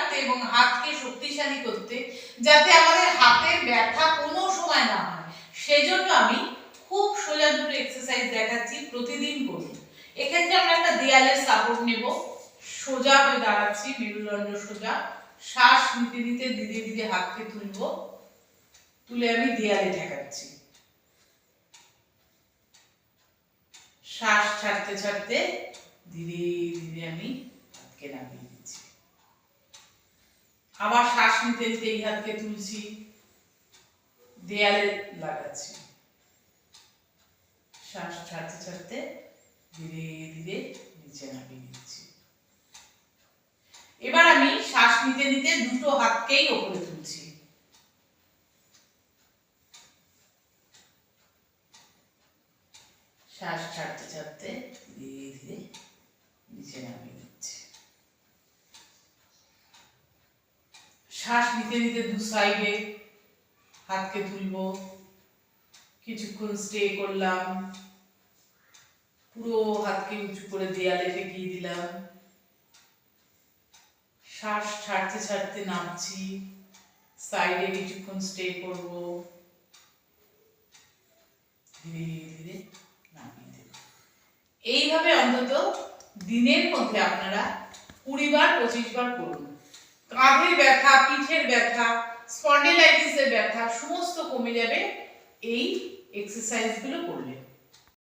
রাখতে এবং হাতকে শক্তিশালী করতে, যাতে আমাদের হাতের ব্যথা কোনো সময় না হয়, সেজন্য আমি খুব সোজা দুটো এক্সারসাইজ দেখাচ্ছি, প্রতিদিন করি। এক্ষেত্রে আমরা একটা দেয়ালের সাপোর্ট নেব, সোজা হয়ে দাঁড়াচ্ছি, মেরুদণ্ড সোজা, শ্বাস নিতে নিতে ধীরে ধীরে হাতকে তুলব, তুলে আমি দেয়ালে ঠেকাচ্ছি, শ্বাস ছাড়তে ছাড়তে ধীরে ধীরে আমি হাতকে নামিয়ে দিচ্ছি, আবার শ্বাস নিতে নিতে এই হাতকে তুলছি, দেয়ালে লাগাচ্ছি, শ্বাস ছাড়তে ছাড়তে ধীরে ধীরে নিচে নামিয়ে দিচ্ছি। এবার আমি শ্বাস নিতে নিতে দুটো হাতকেই উপরে তুলছি, শ্বাস ছাড়তে ছাড়তে ধীরে ধীরে নিচে নামিয়ে দিচ্ছি। শ্বাস নিতে নিতে দু সাইডে হাতকে তুলবো, কিছুক্ষণ স্টে করলাম, পুরো হাতকে উঁচু করে দেয়ালে ঠেকিয়ে দিলাম, শ্বাস ছাড়তে ছাড়তে নামছি, সাইডে কিছুক্ষণ স্টে করব, ধীরে ধীরে নামিয়ে দেব। এইভাবে অন্তত দিনের মধ্যে আপনারা 20 বার 25 বার করুন। কাঁধের ব্যথা, পিঠের ব্যথা, স্পন্ডিলাইটিসের ব্যথা সমস্ত কমে যাবে এই এক্সারসাইজগুলো করলে।